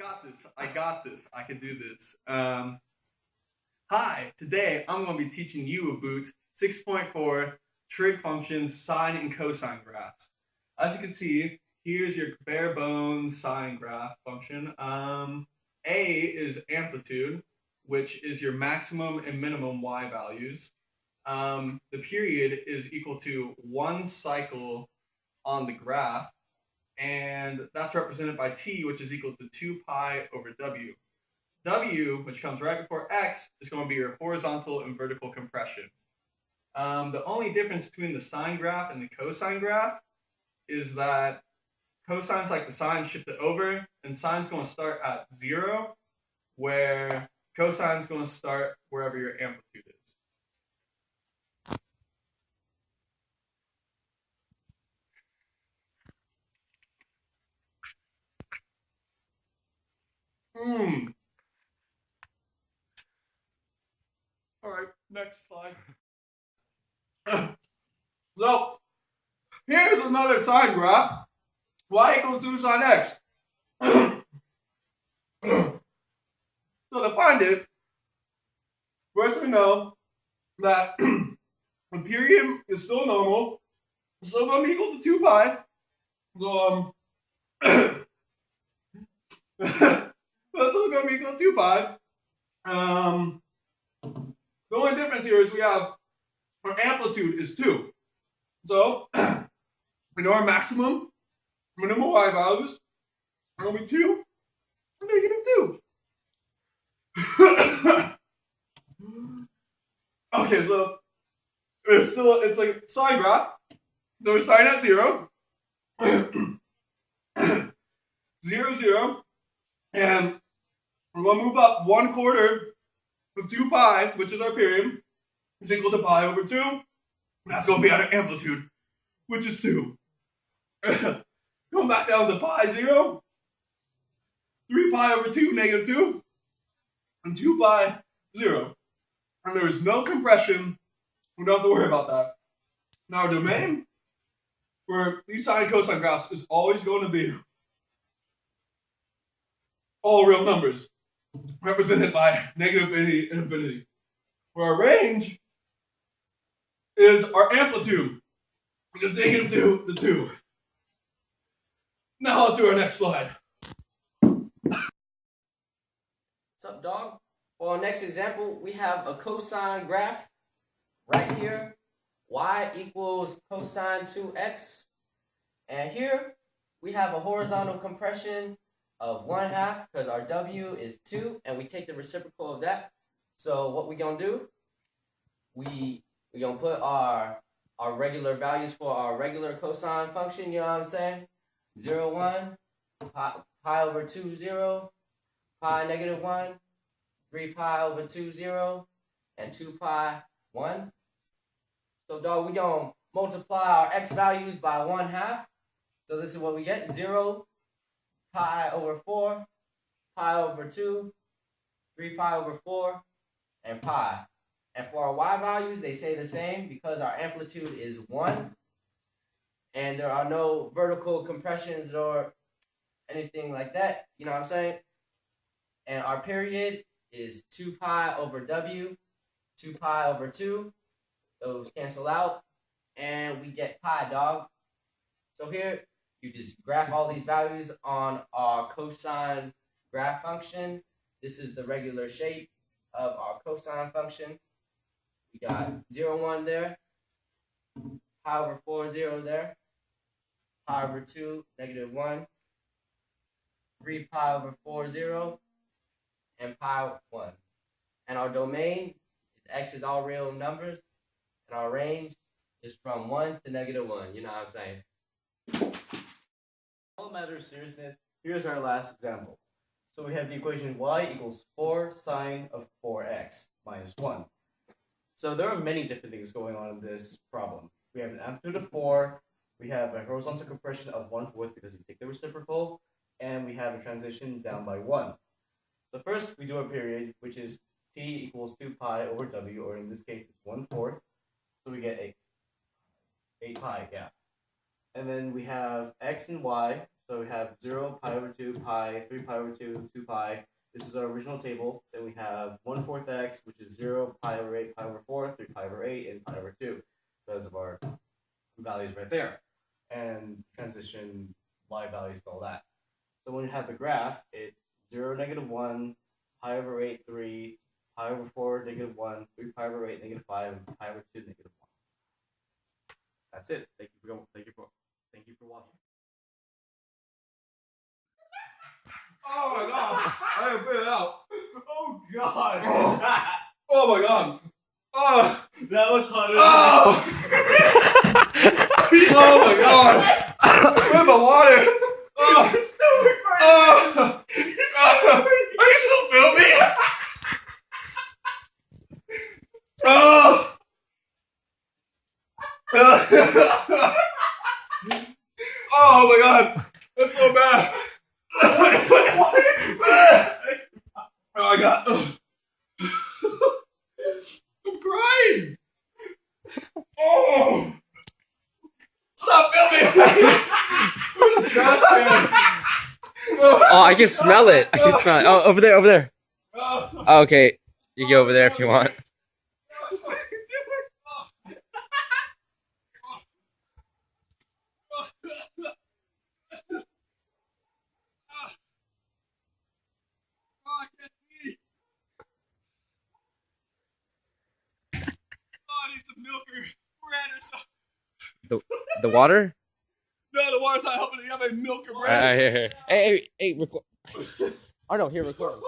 got this. I got this. I can do this. Hi, today I'm going to be teaching you about 6.4 trig functions, sine and cosine graphs. As you can see, here's your bare bones sine graph function. A is amplitude, which is your maximum and minimum y values. The period is equal to 1 cycle on the graph, and that's represented by t, which is equal to 2 pi over w. W, which comes right before x, is going to be your horizontal and vertical compression. The only difference between the sine graph and the cosine graph is that cosine's like the sine shifted over, and sine's going to start at 0, where cosine's going to start wherever your amplitude is. All right, next slide. So, here's another sine graph. Y equals 2 sine x. So to find it, first we know that the period is still normal. It's still going to be equal to 2 pi. So, that's still going to be equal to 2 pi. The only difference here is we have our amplitude is 2. So, we know our maximum, minimum y values are going to be 2 and -2. Okay, so it's like sine graph. So we're starting at 0. 0, 0. And we're going to move up 1/4 of 2 pi, which is our period, is equal to pi over 2. That's going to be our amplitude, which is 2. Going back down to pi 0. 3 pi over 2, -2. And 2 pi 0. And there is no compression. We don't have to worry about that. Now our domain for these sine and cosine graphs is always going to be all real numbers, represented by -infinity and infinity. Where our range is our amplitude, which is -2 to 2. Now on to our next slide. What's up, dog? For our next example, we have a cosine graph right here. Y equals cosine 2x. And here we have a horizontal compression of 1/2 because our W is 2 and we take the reciprocal of that. So what we're going to do, we're going to put our regular values for our regular cosine function, you know what I'm saying? 0, 1, pi over 2, 0, pi -1, 3 pi over 2, 0, and 2 pi 1. So dog, we're going to multiply our x values by 1/2. So this is what we get, 0, pi over 4, pi over 2, 3 pi over 4, and pi. And for our y values, they say the same because our amplitude is 1. And there are no vertical compressions or anything like that. You know what I'm saying? And our period is 2 pi over w, 2 pi over 2. Those cancel out. And we get pi, dog. So here, you just graph all these values on our cosine graph function. This is the regular shape of our cosine function. We got 0, 1 there, pi over 4, 0 there, pi over 2, -1, 3 pi over 4, 0, and pi 1. And our domain is x is all real numbers, and our range is from 1 to -1. You know what I'm saying? All matters seriousness, here's our last example. So we have the equation y equals 4 sine of 4x minus 1. So there are many different things going on in this problem. We have an amplitude of 4, we have a horizontal compression of 1/4 because we take the reciprocal, and we have a transition down by 1. So first we do a period, which is t equals 2 pi over w, or in this case it's 1/4. So we get 8 pi, yeah. And then we have x and y, So we have 0, pi over 2, pi, 3 pi over 2, 2 pi. This is our original table. Then we have 1/4 x, which is 0, pi over 8, pi over 4, 3 pi over 8, and pi over 2. Those of our values right there. And transition y values and all that. So when you have the graph, it's 0, -1, pi over 8, 3, pi over 4, -1, 3 pi over 8, -5, and pi over 2, -1. That's it. Thank you for watching. Oh my god! I gotta put it out. Oh God! Oh my god! Oh! That was hotter. Oh! Oh my god! Where's my water? Oh! You're still recording. Oh! Are you still filming? Oh! Oh my god! That's so bad! Oh my god! I'm crying! Oh! Stop filming! Where's the trash can? Oh, I can smell it. I can smell it. Oh, over there, over there. Oh. Oh, okay, you go over there if you want. What are you doing? Oh, I can't see. Oh, I need some milk or bread or something. The water? No, the water's not helping. You have a milk or All bread. right, here. Hey, record. Oh no, here, record.